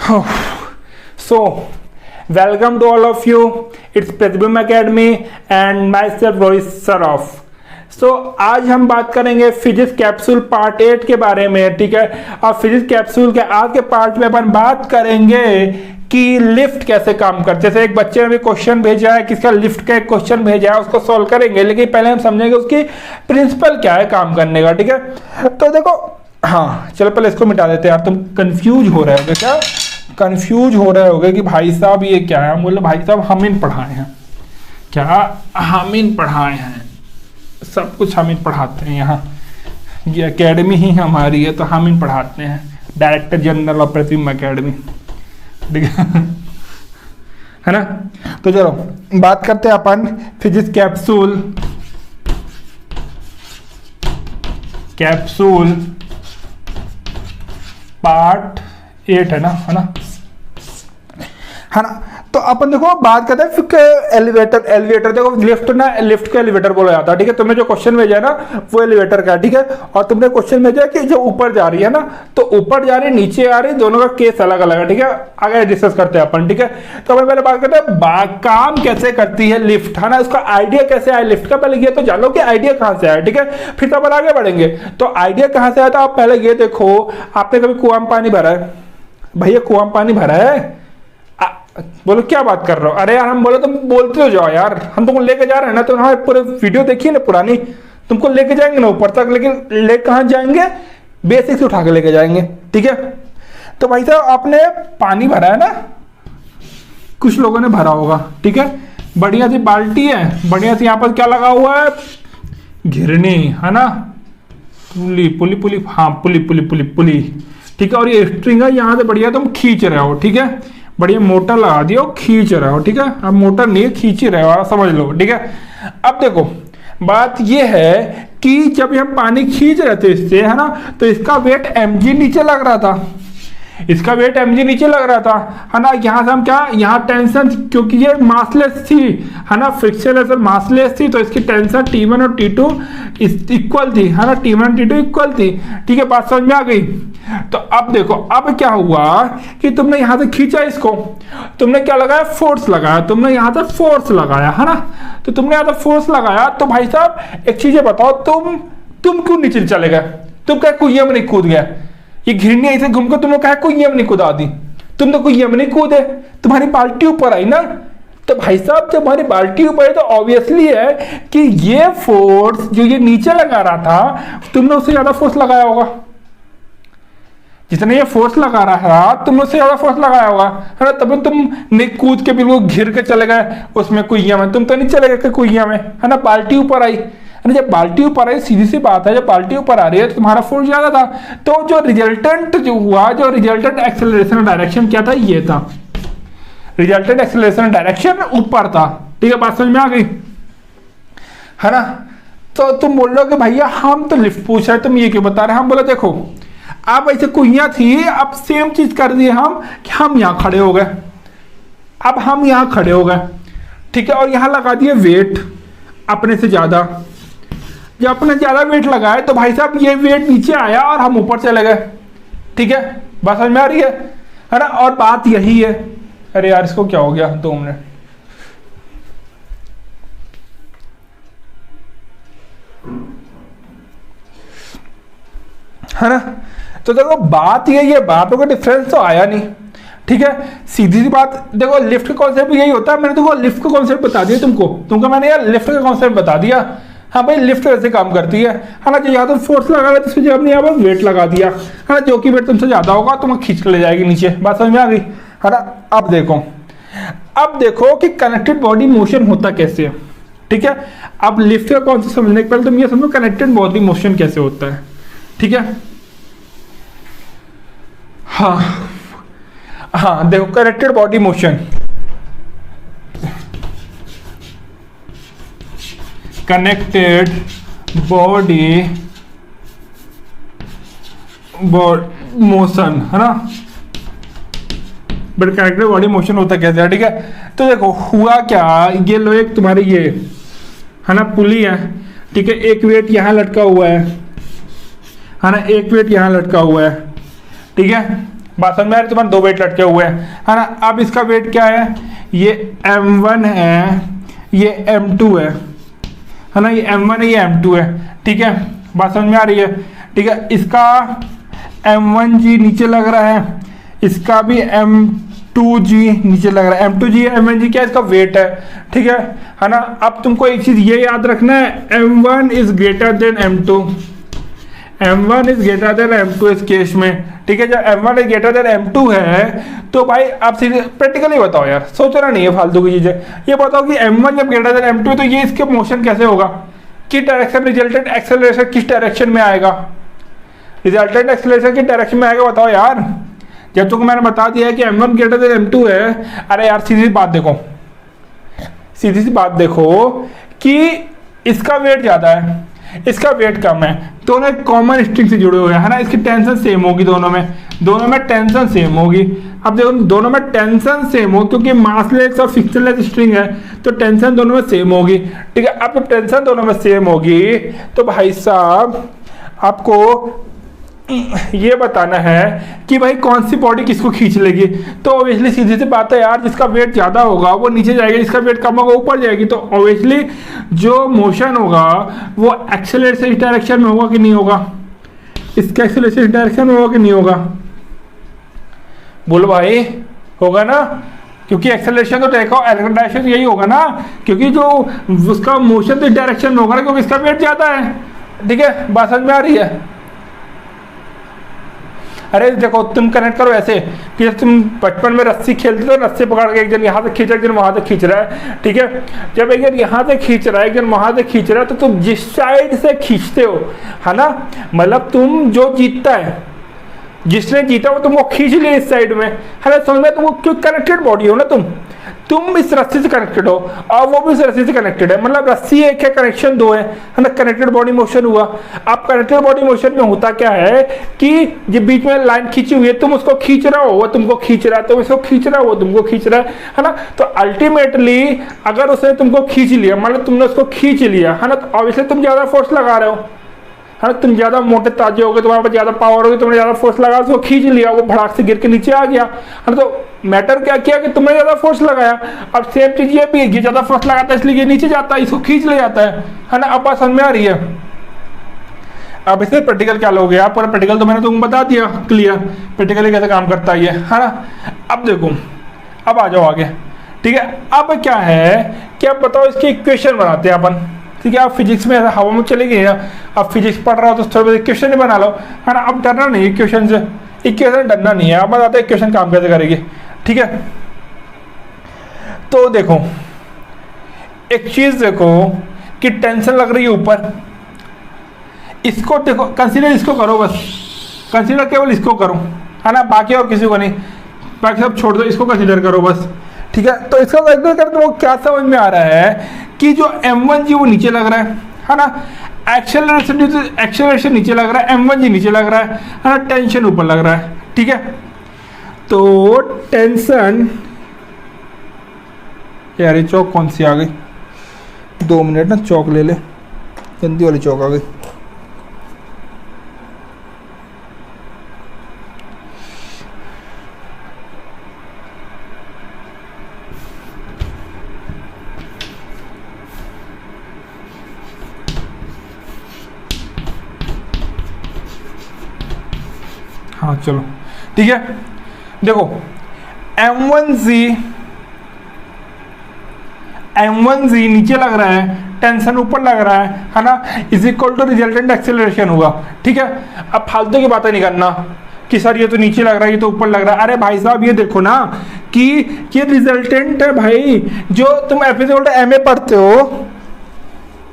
So, welcome to all of you. It's प्रतिबिंब Academy and myself Rohit Saraf. So, आज हम बात करेंगे फिजिक्स कैप्सूल पार्ट 8 के बारे में, ठीक है। और फिजिक्स कैप्सूल के आज के पार्ट में अपन बात करेंगे कि लिफ्ट कैसे काम करते हैं। जैसे एक बच्चे ने भी क्वेश्चन भेजा है, किसका लिफ्ट का एक क्वेश्चन भेजा है, उसको सॉल्व करेंगे, लेकिन पहले हम समझेंगे उसकी प्रिंसिपल क्या है काम करने का, ठीक है। तो देखो, हाँ चलो पहले इसको मिटा देते हैं। यार तुम कंफ्यूज हो रहे होगे, क्या कंफ्यूज हो रहे होगे कि भाई साहब ये क्या है। हम बोले भाई साहब हम इन पढ़ाए हैं, क्या हम इन पढ़ाए हैं, सब कुछ हम इन पढ़ाते हैं। यहाँ ये एकेडमी ही हमारी है तो हम इन पढ़ाते हैं, डायरेक्टर जनरल ऑफ प्रतिबिंब एकेडमी, ठीक है ना। तो चलो बात करते हैं अपन फिजिक्स कैप्सूल पार्ट 8 है ना। तो अपन देखो बात करते हैं फिर एलिवेटर देखो, लिफ्ट को एलिवेटर बोला जाता है, ठीक है। तुमने जो क्वेश्चन भेजा है ना वो एलिवेटर का, ठीक है। और तुमने क्वेश्चन भेजा है कि जो ऊपर जा रही है ना, तो ऊपर जा रही नीचे आ रही, दोनों का केस अलग अलग है, ठीक है। आगे डिस्कस करते हैं अपन, ठीक है। तो अपन पहले बात करते हैं काम कैसे करती है लिफ्ट, है ना। उसका आइडिया कैसे आया लिफ्ट का, पहले ये तो जानो कि आइडिया कहां से आया, ठीक है। फिर तो अपन आगे बढ़ेंगे। तो आइडिया कहां से आया था, आप पहले ये देखो, आपने कभी कुआं में पानी भरा है? भैया कुआं में पानी भरा है? बोलो क्या बात कर रहे हो? अरे यार हम बोले तुम बोलते हो जाओ यार, हम तुमको लेके जा रहे हैं ना, तो हमारे पूरे वीडियो देखिए ना पुरानी, तुमको लेके जाएंगे ना ऊपर तक, लेकिन ले कहाँ जाएंगे, बेसिक से उठा के लेके जाएंगे, ठीक है। तो भाई साहब आपने पानी भरा है ना, कुछ लोगों ने भरा होगा, ठीक है। बढ़िया सी बाल्टी है, बढ़िया सी, यहाँ पर क्या लगा हुआ है, घिरनी, है ना, पुली, हाँ पुली, ठीक है। और ये स्ट्रिंग है, यहाँ से बढ़िया तुम खींच रहे हो, ठीक है। बढ़िया मोटर लगा दियो, खींच रहे हो, ठीक है। अब मोटर नहीं खींच रहे हो, समझ लो, ठीक है। अब देखो बात ये है कि जब हम पानी खींच रहे थे इससे, है ना, तो इसका वेट mg नीचे लग रहा था, इसका वेट mg नीचे लग रहा था, है ना। यहाँ से हम क्या, यहाँ टेंशन, क्योंकि ये मासलेस थी, है ना, फ्रिक्शनलेस और मासलेस थी, तो इसकी टेंशन T1 और T2 इक्वल थी, है ना, T1 और T2 इक्वल थी, ठीक है। बात समझ में आ गई। तो अब देखो अब क्या हुआ कि तुमने यहाँ से खींचा इसको, तुमने क्या लगाया, फोर्स लगाया, तुमने यहाँ से फोर्स लगाया, है ना। तो तुमने यहाँ से फोर्स लगाया, तो भाई साहब एक चीज बताओ, तुम क्यों नीचे चले गए? तुम क्या कुएं में नहीं कूद गया? ये घिरनी ऐसे घूम कर तुम लोग कहा कुएं में नहीं कूदा दी, तुम तो कुएं में नहीं कूदे, तुम्हारी बाल्टी ऊपर आई ना। तो भाई साहब जब हमारी बाल्टी ऊपर है तो ऑब्वियसली है कि ये फोर्स जो ये नीचे लगा रहा था, तुमने उससे ज्यादा फोर्स लगाया होगा। जितने ये फोर्स लगा रहा था तुमने उससे ज्यादा फोर्स लगाया होगा, है ना। तभी तुम नहीं कूद के बिल्कुल घिर के चले गए उसमें कुइया में, तुम तो नहीं चले गए कुइया में, है ना। बाल्टी ऊपर आई, है ना। जब बाल्टी ऊपर आई, सीधी सी बात है, जब बाल्टी ऊपर आ रही है तो तुम्हारा फोर्स ज्यादा था, तो जो रिजल्टेंट जो हुआ, जो रिजल्टेंट एक्सेलरेशन डायरेक्शन क्या था, ये था, रिजल्टेंट एक्सेलरेशन डायरेक्शन ऊपर था, ठीक है। बात समझ में आ गई, है ना। तो तुम बोल रहे हो कि भैया हम तो लिफ्ट पूछ रहे, तुम ये क्यों बता रहे? हम बोले देखो अब ऐसे कुइयां थी, अब सेम चीज कर दिए हम कि हम यहां खड़े हो गए, अब हम यहां खड़े हो गए, ठीक है। और यहां लगा दिए वेट अपने से ज्यादा, जब अपने ज्यादा वेट लगाए तो भाई साहब ये वेट नीचे आया और हम ऊपर चले गए, ठीक है। बात समझ में आ रही है ना। और बात यही है, अरे यार इसको क्या हो गया, 2 मिनट, है ना। तो देखो बात ये बातों का डिफरेंस तो आया नहीं, ठीक है। सीधी सी बात देखो, लिफ्ट का कॉन्सेप्ट यही होता है। मैंने तुमको लिफ्ट का कॉन्सेप्ट बता दिया, तुमको मैंने यार लिफ्ट का कॉन्सेप्ट बता दिया। हाँ भाई लिफ्ट कैसे काम करती है ना। जो यहाँ तो फोर्स लगा रहा है तो हमने यहाँ पर वेट लगा दिया, है ना। जो कि वेट तुमसे ज्यादा होगा तुम्हें खींच कर ले जाएगी नीचे। बात समझ में आ गई, है ना। अब देखो कि कनेक्टेड बॉडी मोशन होता कैसे है, ठीक है। अब लिफ्ट का कॉन्सेप्ट समझने के पहले तुम ये समझो कनेक्टेड बॉडी मोशन कैसे होता है, ठीक है। हाँ देखो connected body motion, connected body motion, है ना। बट कनेक्टेड बॉडी मोशन होता कैसे है, ठीक है। तो देखो हुआ क्या, ये लो एक तुम्हारी ये है ना पुली है, ठीक है। एक वेट यहाँ लटका हुआ है ना, एक वेट यहाँ लटका हुआ है, ठीक है। बात समझ में आ रही है? तुम्हारे दो वेट लटके हुए हैं, है ना। अब इसका वेट क्या है, ये M1 है, ये M2 है ना, ये M1 है, ये M2 है, ठीक है। बात समझ में आ रही है? ठीक है, इसका M1G नीचे लग रहा है, इसका भी M2G नीचे लग रहा है। M2G M1G क्या है, इसका वेट है, ठीक है ना। अब तुमको एक चीज ये याद रखना है, M1 is greater than M2, M1 is greater than M2 इस केस में, ठीक है। जब M1 is greater than M2 है तो भाई आप सीधे प्रैक्टिकली बताओ यार, सोचना नहीं है फालतू की चीजें। ये बताओ कि M1 जब ग्रेटर देन M2 है तो ये इसके मोशन कैसे होगा, किस डायरेक्शन, रिजल्टेंट एक्सेलरेशन किस डायरेक्शन में आएगा, रिजल्टेंट एक्सेलरेशन किस डायरेक्शन में आएगा बताओ यार। जब तुमको मैंने बता दिया है कि M1 ग्रेटर देन M2 है, अरे यार सीधी सी बात देखो, सीधी सी बात देखो कि इसका वेट ज्यादा है, इसका वेट कम है, दोनों एक कॉमन स्ट्रिंग से जुड़े हुए हैं, है ना। इसकी टेंशन सेम होगी, दोनों में टेंशन सेम होगी। अब देखो दोनों में टेंशन सेम हो, क्योंकि मासलेस और फ्रिक्शनलेस स्ट्रिंग है तो टेंशन दोनों में सेम होगी, ठीक है। अब जब टेंशन दोनों में सेम होगी तो भाई साहब आपको ये बताना है कि भाई कौन सी बॉडी किसको खींच लेगी। तो ऑब्वियसली सीधी सी बात है यार, जिसका वेट ज़्यादा होगा वो नीचे जाएगा, जिसका वेट कम होगा ऊपर जाएगी। तो ऑब्वियसली जो मोशन होगा वो एक्सेलरेशन इस डायरेक्शन में होगा कि नहीं होगा, इसका एक्सेलरेशन इस डायरेक्शन में होगा कि नहीं होगा, बोलो भाई, होगा ना। क्योंकि एक्सेलरेशन तो देखो डायरेक्शन यही होगा ना, क्योंकि जो उसका मोशन तो इस डायरेक्शन में होगा ना, क्योंकि इसका वेट ज़्यादा है, ठीक है। बात समझ में आ रही है? अरे देखो तुम कनेक्ट करो ऐसे कि तुम बचपन में रस्सी खेलते थे, रस्सी पकड़ के एक जन यहाँ से खींच, एक जन वहां से खींच रहा है, ठीक है। जब एक जन यहाँ से खींच रहा है, एक जन वहां से खींच रहा है, तो तुम जिस साइड से खींचते हो, है ना, मतलब तुम जो जीतता है, जिसने जीता वो तुमको खींच लिया इस साइड में, है ना। समझ में? तुमको क्यों कनेक्टेड बॉडी हो ना, तुम इस रस्सी से कनेक्टेड हो और वो भी इस रस्सी से कनेक्टेड है, मतलब रस्सी एक है, कनेक्शन दो है ना। कनेक्टेड बॉडी मोशन हुआ। अब कनेक्टेड बॉडी मोशन में होता क्या है कि जो बीच में लाइन खींची हुई है, तुम उसको खींच रहा हो, वो तुमको खींच रहा है, तुम इसको खींच रहा हो, वो तुमको खींच रहा है ना। तो अल्टीमेटली अगर उसने तुमको खींच लिया, मतलब तुमने उसको खींच लिया, है ना, तो ऑब्वियसली तुम ज्यादा फोर्स लगा रहे हो, है ना। तुम ज्यादा मोटे ताजे हो गए, तुम्हारे पास ज्यादा पावर होगी, तुमने ज्यादा फोर्स लगा, उसको खींच लिया, वो भड़ाक से गिर के नीचे आ गया, है ना। तो मैटर क्या किया कि तुमने ज्यादा फोर्स लगाया। अब सेम चीज ये भी है, ये ज्यादा फोर्स लगाता है इसलिए ये नीचे जाता है, इसको खींच ले जाता है ना। अब बात समझ में आ रही है? अब इससे प्रैक्टिकल क्या लोगे आप, पूरा प्रैक्टिकल तो मैंने तुमको बता दिया क्लियर, प्रैक्टिकली कैसे काम करता है ये, है ना। अब देखो, अब आ जाओ आगे, ठीक है। अब क्या है कि अब बताओ इसकी इक्वेशन बनाते हैं अपन, ठीक है। आप फिजिक्स में हवा में चले गए, अब फिजिक्स पढ़ रहा हो तो थोड़ा इक्वेशन ही बना लो, है ना। अब डरना नहीं इक्वेशन से, इक्वेशन डरना नहीं है। अब बताते हैं इक्वेशन काम कैसे करेगी, ठीक है। तो देखो एक चीज देखो कि टेंशन लग रही है ऊपर, इसको देखो, कंसीडर इसको करो, बस कंसीडर केवल इसको करो, है ना, बाकी और किसी को नहीं, बाकी सब छोड़ दो, इसको कंसीडर करो बस, ठीक है। तो इसका कंसीडर करते हो क्या समझ में आ रहा है कि जो M1G वो नीचे लग रहा है ना, एक्सेलरेशन नीचे लग रहा है, M1G नीचे लग रहा है ना, टेंशन ऊपर लग रहा है, ठीक है। तो टेंशन, यार ये चौक कौन सी आ गई, 2 मिनट ना, चौक ले ले, गंदी वाली चौक आ गई। हाँ चलो ठीक है। देखो M1Z नीचे लग रहा है, टेंशन ऊपर लग रहा है ना, is equal to resultant acceleration हुआ, ठीक है। अब फालतू की बातें नहीं करना कि सर ये तो नीचे लग रहा है, ये तो ऊपर लग रहा है। अरे भाई साहब ये देखो ना कि ये रिजल्टेंट है भाई, जो तुम MA पढ़ते हो,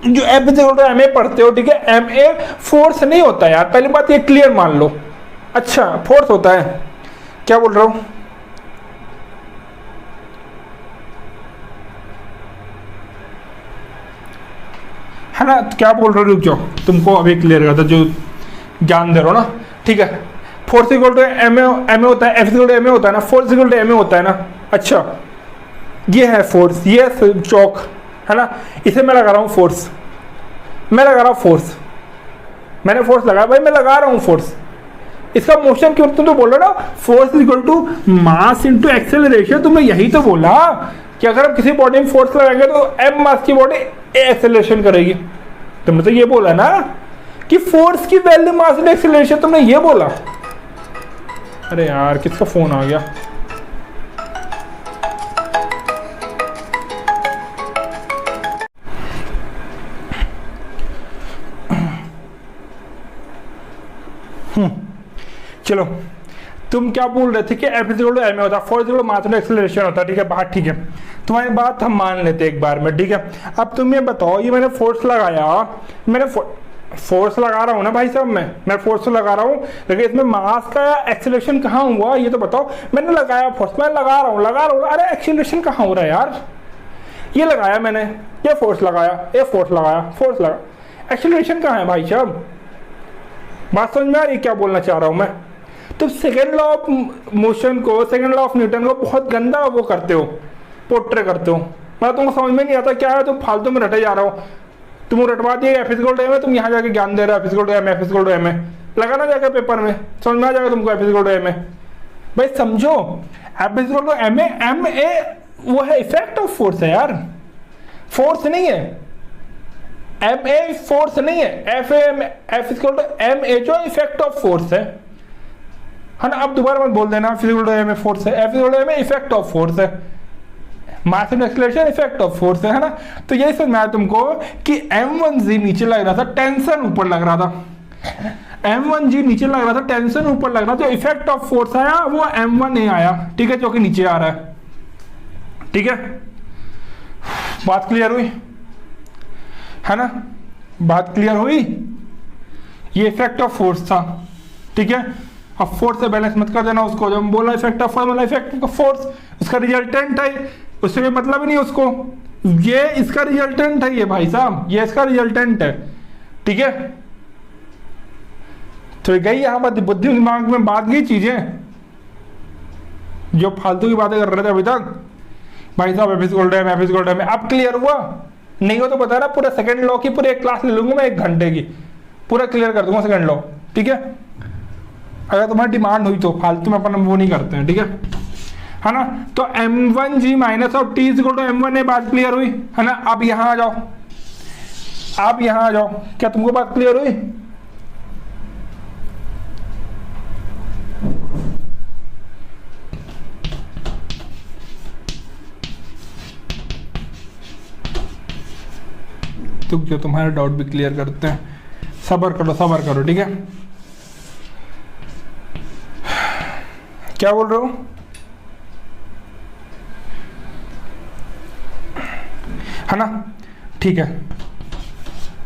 जो MA पढ़ते हो, ठीक है। MA फोर्स नहीं होता यार, पहली बात ये क्लियर मान लो। अच्छा फोर्स होता है, क्या बोल रहा हूं, है ना, क्या बोल रहे हो, रुक जाओ, तुमको अभी क्लियर करता जो ज्ञान दे रहा हो ना, ठीक है। फोर्स इक्वल टू एम होता है, F इक्वल टू एम होता है ना, फोर्स इक्वल टू एम होता है ना। अच्छा ये है फोर्स, ये चौक है ना, इसे मैं लगा रहा हूँ फोर्स, मैं लगा रहा हूँ फोर्स, मैंने फोर्स लगाया भाई, मैं लगा रहा हूँ फोर्स, इसका मोशन क्यों, तुम तो बोल रहे हो ना force equal to mass into acceleration, तुमने यही तो बोला कि अगर हम किसी बॉडी में फोर्स लगाएंगे तो m मास की बॉडी एक्सेलरेशन करेगी। तुमने तो ये बोला ना कि फोर्स की वैल्यू मास इनटू एक्सेलरेशन, तुमने ये बोला। अरे यार किसका फोन आ गया। चलो तुम क्या बोल रहे थे कि F इक्वल टू एम होता है, force equal to mass into acceleration होता है, ठीक है बात ठीक है, तुम्हारी बात हम मान लेते एक बार में, ठीक है। अब तुम ये बताओ, ये मैंने फोर्स लगाया, मैंने फोर्स लगा रहा हूँ ना भाई साहब, मैं फोर्स तो लगा रहा हूँ, लेकिन इसमें मास का एक्सेलरेशन कहाँ हुआ ये तो बताओ। मैंने लगाया फोर्स, मैं लगा रहा हूँ, अरे एक्सेलरेशन कहाँ हो रहा है यार। ये लगाया मैंने, ये फोर्स लगाया, फोर्स लगाया, एक्सेलरेशन कहाँ है भाई साहब। बात समझ में आ रही क्या बोलना चाह रहा हूँ मैं। तुम सेकेंड लॉ ऑफ मोशन को, सेकेंड लॉ ऑफ न्यूटन को बहुत गंदा वो करते हो, पोर्ट्रे करते हो, मतलब तुमको समझ में नहीं आता क्या है, तुम फालतू में रटे जा रहे हो। तुम रटवा दिए F इक्वल टू m है, तुम यहाँ जाके ज्ञान दे रहे हो F equal to m, F equal to m है, लगाना जाकर पेपर में, समझ में आ जाएगा तुमको F इक्वल टू m है। भाई समझो F इक्वल टू m है, m ए वो है इफेक्ट ऑफ फोर्स है यार, फोर्स नहीं है। m ए फोर्स नहीं है, F इक्वल टू m ए जो इफेक्ट ऑफ फोर्स है ना। अब दोबारा मत बोल देना F equal to m a force है, F equal to m a effect of force है, mass into acceleration effect of force है ना। तो यही समझ में आया तुमको कि m1g नीचे लग रहा था, टेंशन ऊपर लग रहा था, m1g नीचे लग रहा था, टेंशन ऊपर लग रहा था, जो इफेक्ट ऑफ फोर्स आया वो m1a आया, ठीक है, जो कि नीचे आ रहा है, ठीक है। बात क्लियर हुई है ना, बात क्लियर हुई। ये इफेक्ट ऑफ फोर्स था, ठीक है। अब फोर्स से बैलेंस मत कर देना उसको, जब बोला इफेक्ट ऑफ फोर्स मतलब इफेक्ट ऑफ फोर्स, उसका रिजल्टेंट है, उससे भी मतलब ही नहीं उसको, ये इसका रिजल्टेंट है, ये भाई साहब ये इसका रिजल्टेंट है, ठीक है। तो गई यहां पर बुद्धि दिमाग में बात गई चीजें जो फालतू की बातें कर रहे थे अभी तक। भाई साहब F इक्वल टू m, अब क्लियर हुआ? नहीं हो तो बता रहा, पूरा सेकंड लॉ की पूरी एक क्लास ले लूंगा मैं 1 घंटे की, पूरा क्लियर कर दूंगा सेकंड लॉ, ठीक है। अगर तुम्हारी डिमांड हुई तो, फालतू में अपन वो नहीं करते हैं, ठीक है ना। तो m1g minus of t equal to m1a, बात क्लियर हुई है ना। अब यहां आ जाओ, आप यहां आ जाओ, क्या तुमको बात क्लियर हुई? तो जो तुम्हारा डाउट भी क्लियर करते हैं, सब्र करो, ठीक है। क्या बोल रहे हो? है ना, ठीक है,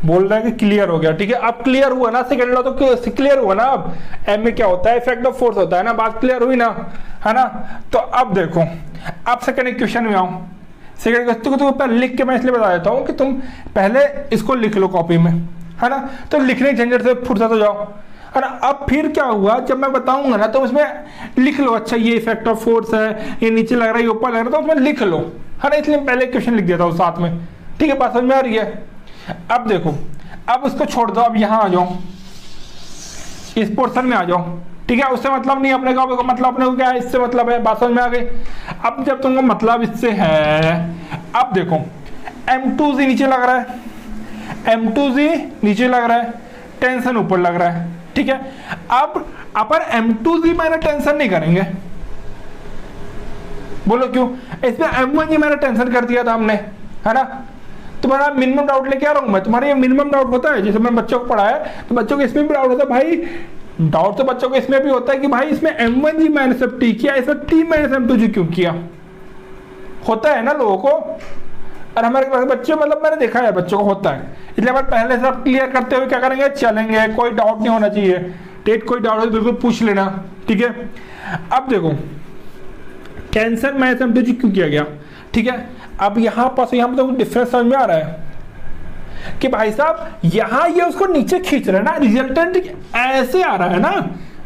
बोल रहा है कि क्लियर हो गया, ठीक है। अब क्लियर हुआ ना सेकंड लॉ, तो क्लियर हुआ ना। अब एम में क्या होता है, इफेक्ट ऑफ फोर्स होता है ना, बात क्लियर हुई ना, है ना। तो अब देखो, अब सेकंड इक्वेशन में आओ। सेकंड इक्वेशन को पहले लिख के मैं इसलिए बता देता हूँ कि तुम पहले इसको लिख लो कॉपी में, है ना। तो लिखने की झंझट से फुर्सत हो जाओ, है ना। अब फिर क्या हुआ, जब मैं बताऊंगा ना तो उसमें लिख लो, अच्छा ये इफेक्ट ऑफ फोर्स है, ये नीचे लग रहा है, ये ऊपर लग रहा है, तो उसमें लिख लो, है ना। इसलिए पहले क्वेश्चन लिख देता हूँ साथ में, ठीक है, बात समझ में आ रही है। अब देखो, अब उसको छोड़ दो, अब यहाँ आ जाओ, इस पोर्शन में आ जाओ, ठीक है। उससे मतलब नहीं अपने को, मतलब अपने को क्या है, इससे मतलब है, बात समझ में आ गई। अब जब तुमको मतलब इससे है, अब देखो m2g नीचे लग रहा है, m2g नीचे लग रहा है, टेंशन ऊपर लग रहा है, ठीक है। अब अपन m2g मैंने टेंशन नहीं करेंगे, बोलो क्यों? इसमें m1g मैंने टेंशन कर दिया था हमने, है ना। तुम्हारा मिनिमम डाउट लेके आ रहा हूं मैं, तुम्हारा ये मिनिमम डाउट होता है, जैसे मैंने बच्चों को पढ़ाया तो बच्चों को इसमें भी डाउट होता है भाई। डाउट तो बच्चों को इसमें भी होता है कि भाई इसमें m1g माइनस एफ टी किया, इसमें t माइनस m2g क्यों किया, होता है ना लोगों को। और हमारे क्लास बच्चे, मतलब मैंने देखा है बच्चों को होता है, इसलिए अपन पहले से आप क्लियर करते हुए क्या करेंगे, चलेंगे, कोई डाउट नहीं होना चाहिए। टेट कोई डाउट हो तो बिल्कुल पूछ लेना, ठीक है। अब देखो टेंशन माइनस m2g क्यों किया गया, ठीक है। अब यहाँ पर तो डिफरेंस समझ में आ रहा है कि भाई साहब यहाँ ये उसको नीचे खींच रहा है ना, रिजल्टेंट ऐसे आ रहा है ना,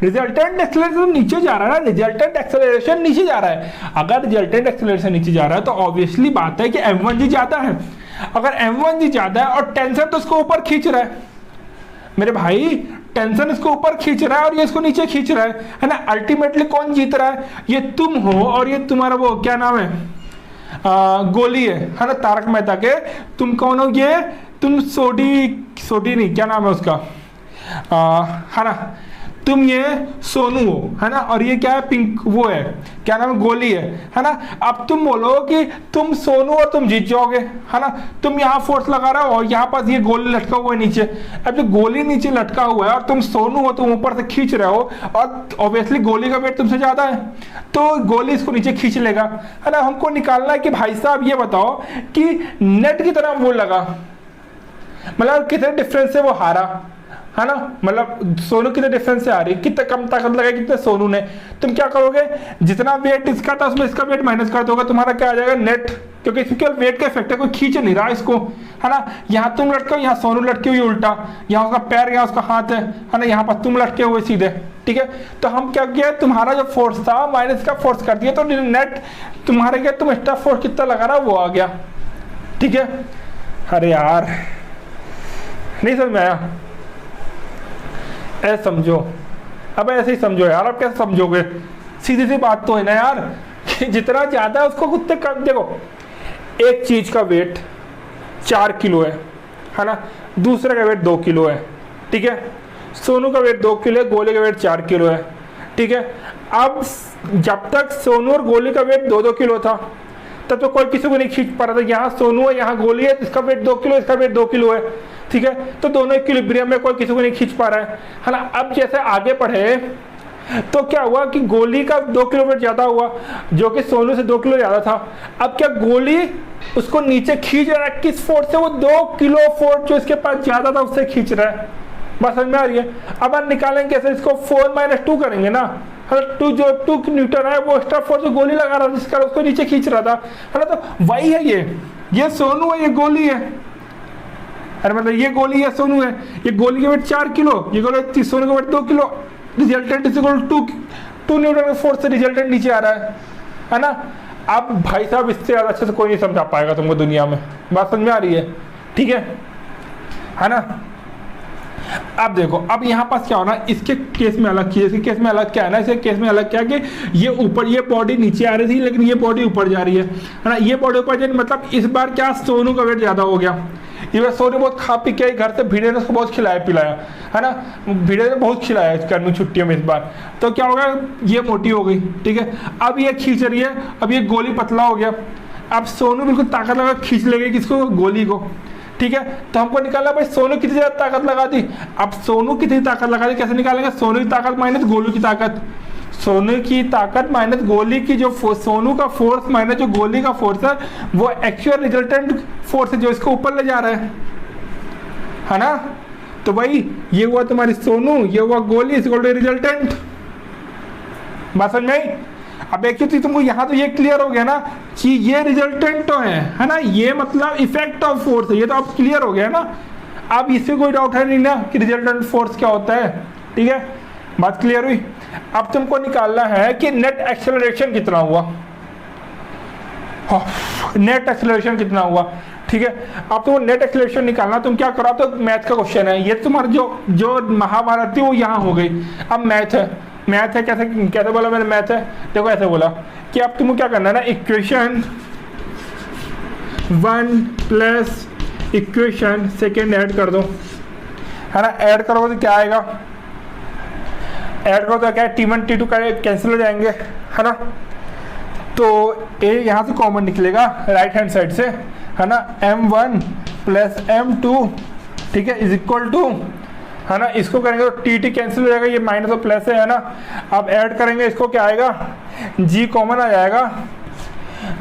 रिजल्टेंट एक्सेलरेशन नीचे जा रहा है ना, रिजल्टेंट एक्सेलरेशन नीचे जा रहा है। अगर रिजल्टेंट एक्सेलरेशन नीचे जा रहा है तो ऑब्वियसली बात है कि m1g ज्यादा है। अगर m1g ज्यादा है और टेंशन तो उसको ऊपर खींच रहा है, मेरे भाई टेंशन इसको ऊपर खींच रहा है और ये इसको नीचे खींच रहा है ना। अल्टीमेटली कौन जीत रहा है? ये तुम हो और ये तुम्हारा वो क्या नाम है, गोली है ना, तारक मेहता के। तुम कौन हो? ये तुम सोडी नहीं, क्या नाम है उसका, है ना, तुम ये सोनू हो, है ना, और ये क्या है, पिंक वो है, क्या नाम है, गोली है ना। अब तुम बोलो कि तुम सोनू और तुम जीत जाओगे, है ना। तुम यहाँ फोर्स लगा रहे हो और यहाँ पास ये गोली लटका हुआ है नीचे। अब जो गोली नीचे लटका हुआ है और तुम सोनू हो, तुम ऊपर से खींच रहे हो और ऑब्वियसली गोली का वेट तुमसे ज्यादा है, तो गोली इसको नीचे खींच लेगा, है ना। हमको निकालना है कि भाई साहब ये बताओ कि नेट की तरह वो लगा, मतलब कितने डिफरेंस से वो हारा, है ना। मतलब सोनू कितने डिफरेंस से आ रही, कितना कम ताकत लगाई कितने सोनू ने। तुम क्या करोगे, जितना वेट इसका था उसमें इसका वेट माइनस कर दोगे, तुम्हारा क्या आ जाएगा, नेट, क्योंकि इसके वेट का इफेक्ट है, कोई खींच नहीं रहा इसको, है ना। यहाँ तुम लटके हो, यहाँ सोनू लटके हुई उल्टा, यहाँ उसका पैर, यहाँ उसका हाथ है ना, यहाँ पर तुम लटके हुए सीधे, ठीक है। तो हम क्या किया, तुम्हारा जो फोर्स था माइनस का फोर्स कर दिया, तो नेट तुम्हारे क्या, तुम एक्स्ट्रा फोर्स कितना लगा रहा वो आ गया, ठीक है। अरे यार नहीं समझ में आया, ऐसे समझो, अब ऐसे ही समझो यार। अब कैसे समझोगे, सीधी सी बात तो है ना यार, कि जितना ज्यादा उसको उतने कम। देखो एक चीज का वेट 4 किलो है ना, दूसरे का वेट 2 किलो है, ठीक है। सोनू का वेट 2 किलो है, गोली का वेट 4 किलो है, ठीक है। अब जब तक सोनू और गोली का वेट 2-2 किलो था तब तो कोई किसी को नहीं खींच पा रहा था। यहाँ सोनू है, यहाँ गोली है, इसका वेट 2 किलो, इसका वेट 2 किलो है, ठीक है। तो दोनों इक्विलिब्रियम में, कोई किसी को नहीं खींच पा रहा है ना। अब जैसे आगे बढ़े तो क्या हुआ कि गोली का 2 किलो वेट ज्यादा हुआ, जो कि सोनू से 2 किलो ज्यादा था। अब क्या गोली उसको नीचे खींच रहा है, किस फोर्स से, वो 2 किलो फोर्स जो इसके पास ज्यादा था उससे खींच रहा है। बात समझ में आ रही है। अब हम निकालेंगे कैसे, इसको 4 - 2 करेंगे ना, 2 न्यूटन है, वो एक्स्ट्रा फोर्स गोली लगा रहा था जिसका उसको नीचे खींच रहा था, है ना। तो वही है, ये सोनू है, ये गोली है, अरे मतलब ये गोली है, सोनू है। ये गोली के वेट 4 किलो, ये गोली सोनू का वेट 2 किलो। Resultant is equal to 2 newton के फोर्स से रिजल्टेंट नीचे आ रहा है ना। अब भाई साहब इससे ज्यादा अच्छे से कोई नहीं समझा पाएगा तुमको दुनिया में। बात समझ में आ रही है, ठीक है ना। अब देखो, अब यहाँ पास क्या होना, इसके केस में अलग किया, इसके केस में अलग क्या है ना, इसके केस में अलग क्या कि ये ऊपर, ये बॉडी नीचे आ रही थी लेकिन ये बॉडी ऊपर जा रही है ना। ये बॉडी ऊपर जा रही, मतलब इस बार क्या, सोनू का वेट ज्यादा हो गया। ये बार सोनू बहुत खा पी के घर से, भीड़े ने उसको बहुत खिलाया पिलाया, है ना। भीड़े ने बहुत खिलाया गर्मी छुट्टियों में इस बार। तो क्या होगा, ये मोटी हो गई, ठीक है। अब ये खींच रही है, अब ये गोली पतला हो गया। अब सोनू बिल्कुल ताकत लगा खींच लेगी किसको, गोली को, ठीक है। तो हमको निकालना भाई सोनू कितनी ज्यादा ताकत लगा दी। अब सोनू कितनी ताकत लगा दी, कैसे निकालेंगे, सोनू की ताकत माइनस गोलू की ताकत, सोनू की ताकत माइनस गोली की, जो सोनू का फोर्स माइनस जो गोली का फोर्स है, वो एक्चुअल रिजल्टेंट फोर्स है जो इसको ऊपर ले जा रहा है ना। तो भाई ये हुआ तुम्हारी सोनू, ये हुआ गोली, इस रिजल्टेंट। बात समझ में आई। अब एक चीज तुमको यहाँ तो ये क्लियर हो गया ना कि ये रिजल्टेंट तो है ना, ये मतलब इफेक्ट ऑफ फोर्स है, ये तो अब क्लियर हो गया ना। अब इससे कोई डाउट है नहीं ना कि रिजल्टेंट फोर्स क्या होता है, ठीक है। बात क्लियर हुई। अब तुमको निकालना है कि नेट एक्सेलरेशन कितना हुआ, नेट एक्सेलरेशन कितना हुआ, ठीक है। अब तुमको नेट एक्सेलरेशन निकालना, तुम क्या करो, तो मैथ का क्वेश्चन है ये, तुम्हारा जो महाभारत थी वो यहाँ हो गई। अब मैथ है, कैसे बोला मैंने, मैथ है। देखो ऐसे बोला कि अब तुमको क्या करना है ना, equation 1 plus equation second add कर दो, है ना। ऐड करोगे तो क्या आएगा, ऐड करो तो क्या, T1 T2 कैंसिल हो जाएंगे, है ना। तो ए यहाँ से कॉमन निकलेगा राइट हैंड साइड से, है ना। M1 प्लस M2, ठीक है, इज इक्वल टू, है ना। इसको करेंगे तो टी कैंसिल हो जाएगा, ये माइनस और प्लस है ना। अब ऐड करेंगे इसको, क्या आएगा, G कॉमन आ जाएगा,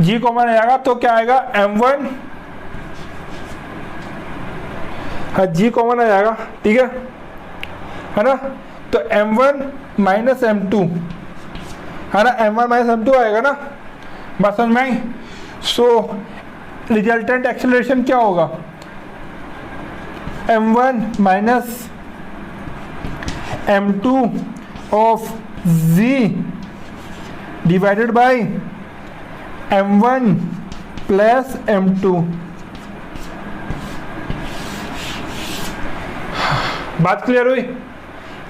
G कॉमन आ जाएगा तो क्या आएगा, M1, हाँ G कॉमन आ जाएगा, ठीक है ना। तो M1 माइनस M2, है ना, M1 माइनस M2 आएगा ना। बात समझ में आई। सो रिजल्टेंट एक्सेलरेशन क्या होगा, M1 minus M2 of Z divided by M1 plus M2। बात क्लियर हुई?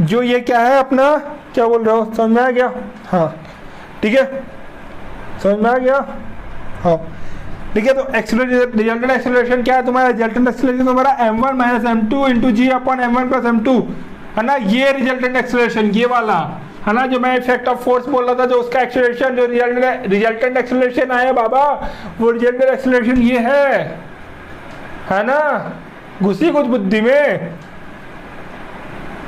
जो ये क्या है अपना, क्या बोल रहे हो, समझ में आ गया? हाँ ठीक है, समझ में आ गया? हाँ ठीक है। तो रिजल्टेंट एक्सेलरेशन क्या है तुम्हारा? रिजल्टेंट एक्सेलरेशन तुम्हारा m1 minus m2 into g upon m1 plus m2 है ना, ये रिजल्टेंट एक्सेलरेशन ये वाला है ना, जो मैं इफेक्ट ऑफ फोर्स बोल रहा था, जो उसका एक्सेलरेशन, जो रिजल्टेंट एक्सेलरेशन आया बाबा, वो रिजल्टेंट एक्सेलरेशन ये है ना। घुसी कुछ बुद्धि में,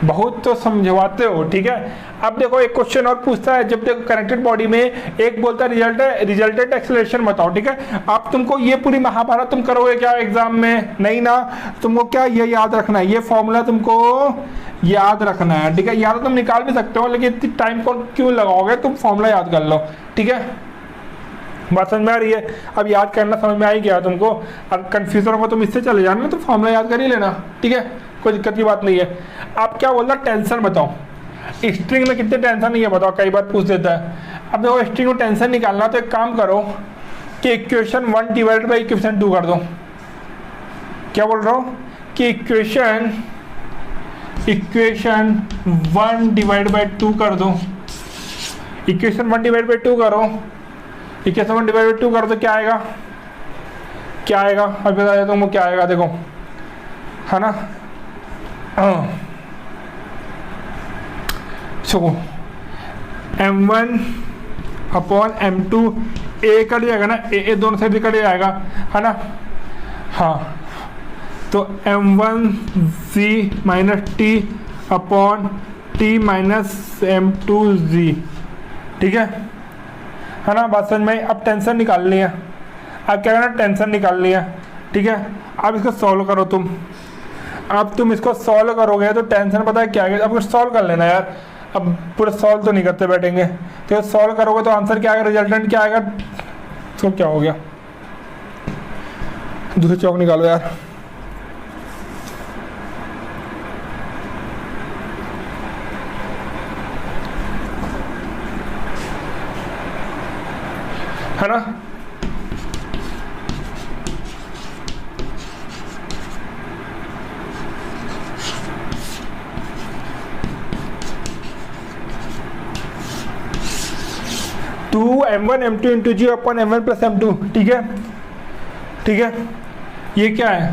बहुत तो समझवाते हो, ठीक है। अब देखो एक क्वेश्चन और पूछता है, जब देखो कनेक्टेड बॉडी में एक बोलता है रिजल्टेंट एक्सेलरेशन बताओ, ठीक है। अब तुमको ये पूरी महाभारत तुम करोगे क्या एग्जाम में? नहीं ना, तुमको क्या ये याद रखना है, ये फॉर्मूला तुमको याद रखना है, ठीक है। याद तो तुम निकाल भी सकते हो, लेकिन इतनी टाइम को क्यों लगाओगे, तुम फॉर्मूला याद कर लो, ठीक है। बात समझ में आ रही है? अब याद करना समझ में आई गया तुमको? अब कंफ्यूजन होगा तुम इससे चले जाना, तो फॉर्मूला याद कर ही लेना, ठीक है, कोई दिक्कत की बात नहीं है। अब क्या बोल रहा, टेंशन बताओ, स्ट्रिंग में कितने टेंशन नहीं है बताओ, कई बार पूछ देता है। अब देखो स्ट्रिंग में टेंशन निकालना, तो एक काम करो कि इक्वेशन 1 डिवाइडेड बाई इक्वेशन 2 कर दो। क्या बोल रहा हूँ कि इक्वेशन 1 डिवाइड बाई 2 कर दो। इक्वेशन 1 डिवाइड बाई 2 करो, इक्वेशन 1 डिवाइड बाई 2 करो तो क्या आएगा, क्या आएगा? अब बता देता हूँ क्या आएगा, देखो है ना। सो m1 अपॉन m2 ए कट जाएगा ना, ए दोनों साइड कट जाएगा है ना। हाँ तो m1z minus T upon T minus m2z, ठीक है ना। बात समझ में? अब टेंशन निकालनी है, अब क्या करना, टेंशन निकालनी है, ठीक है। अब इसको सॉल्व करो तुम, अब तुम इसको सॉल्व करोगे तो टेंशन पता है क्या है, अब सॉल्व कर लेना यार। अब पूरा सॉल्व तो नहीं करते बैठेंगे, तो सॉल्व करोगे तो आंसर क्या आएगा, रिजल्टेंट क्या आएगा, तो क्या हो गया, दूसरे चौक निकालो यार। है ना। m1 m2 into g upon m1 plus m2, ठीक है, ठीक है। ये क्या है,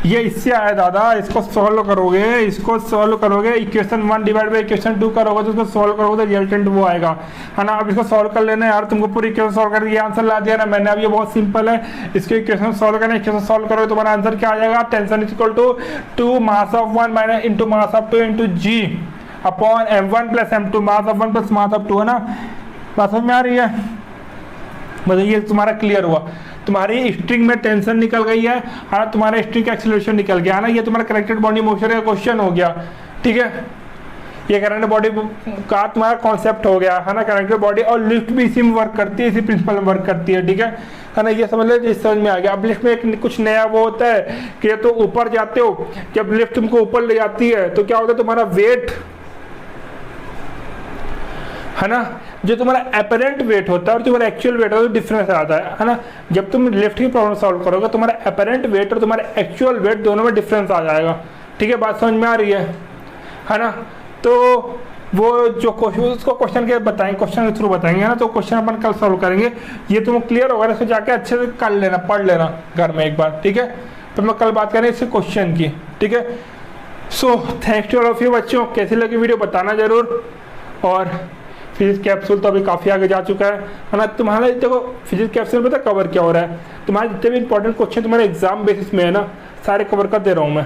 ये इससे आया दादा, इसको सॉल्व करोगे, इसको सॉल्व करोगे, इक्वेशन 1 डिवाइड बाई इक्वेशन 2 करोगे तो इसको सॉल्व करोगे तो रिजल्टेंट वो आएगा, है ना। अब इसको सॉल्व कर लेना यार, तुमको पूरी इक्वेशन सॉल्व करके ये आंसर ला दिया ना मैंने। अब ये बहुत सिंपल है, इसके इक्वेशन सॉल्व करना, इक्वेशन सॉल्व करोगे तो तुम्हारा आंसर क्या आ जाएगा, tension is equal to 2 mass of 1 minus into mass of 2 into g upon m1 plus m2, mass of 1 plus mass of 2, है ना। बात समझ में आ रही है? मतलब ये तुम्हारा क्लियर हुआ, तुम्हारी स्ट्रिंग में टेंशन निकल गई है, हाँ तुम्हारा स्ट्रिंग का एक्सेलरेशन निकल गया, है ना। ये तुम्हारा कनेक्टेड बॉडी मोशन का क्वेश्चन हो गया, ठीक है। ये कनेक्टेड बॉडी का तुम्हारा कॉन्सेप्ट हो गया, है ना। कनेक्टेड बॉडी और लिफ्ट भी इसी में वर्क करती है, इसी प्रिंसिपल में वर्क करती है, ठीक है ना। ये समझ लो, जिस समझ में आ गया। अब लिफ्ट में एक कुछ नया वो होता है कि तो ऊपर जाते हो, जब लिफ्ट तुमको ऊपर ले जाती है तो क्या होता है, तुम्हारा वेट, है ना, जो तुम्हारा अपरेंट वेट होता है और तुम्हारा एक्चुअल वेट होता है, डिफरेंस आता है ना। जब तुम लिफ्ट की प्रॉब्लम सॉल्व करोगे, तुम्हारा अपरेंट वेट और तुम्हारा एक्चुअल वेट दोनों में डिफरेंस आ जाएगा, ठीक है। बात समझ में आ रही है ना। तो वो जो क्वेश्चन, उसको क्वेश्चन के बताएंगे, क्वेश्चन के थ्रू बताएंगे, है ना। तो क्वेश्चन अपन कल सॉल्व करेंगे, ये तुमको क्लियर होगा, इसको जाके अच्छे से कर लेना, पढ़ लेना घर में एक बार, ठीक है। तो मैं कल बात करें इससे क्वेश्चन की, ठीक है। So thanks to all of you बच्चों, कैसी लगी वीडियो बताना जरूर। और फिजिक्स कैप्सूल तो अभी काफ़ी आगे जा चुका है ना। तुम्हारा देखो फिजिक्स कैप्सूल में तो कवर क्या हो रहा है, तुम्हारे जितने भी इंपॉर्टेंट क्वेश्चन तुम्हारे एग्जाम बेसिस में है ना, सारे कवर कर दे रहा हूँ मैं।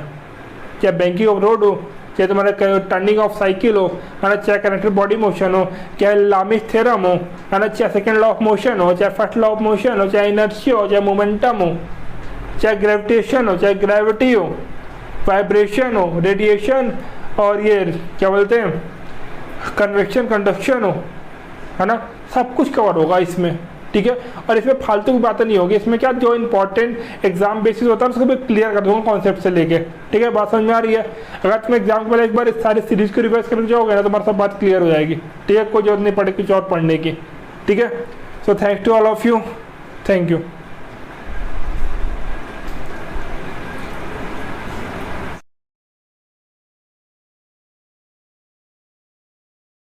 चाहे बैंकिंग ऑफ रोड हो, चाहे तुम्हारा टर्निंग ऑफ साइकिल हो, है ना, चाहे कनेक्टेड बॉडी मोशन हो, चाहे लामिस थ्योरम हो, है ना, चाहे सेकेंड लॉ ऑफ मोशन हो, चाहे फर्स्ट लॉ ऑफ मोशन हो, चाहे इनर्शिया हो, चाहे मोमेंटम हो, चाहे ग्रेविटेशन हो, चाहे ग्रेविटी हो, वाइब्रेशन हो, रेडिएशन, और ये क्या बोलते हैं कन्वेक्शन, कंडक्शन हो, है ना, सब कुछ कवर होगा इसमें, ठीक है। और इसमें फालतू की बातें नहीं होगी, इसमें क्या जो इंपॉर्टेंट एग्जाम बेसिस होता है उसको भी क्लियर कर दूंगा कॉन्सेप्ट से लेके, ठीक है। बात समझ में आ रही है? अगर तुम एग्जाम के पहले एक बार इस सारी सीरीज को रिवाइज करके जाओगे ना, तो तुम्हारी सब बात क्लियर हो जाएगी, ठीक है। कोई जरूरत नहीं पड़े कुछ और पढ़ने की, ठीक है। So thanks to all of you, thank you.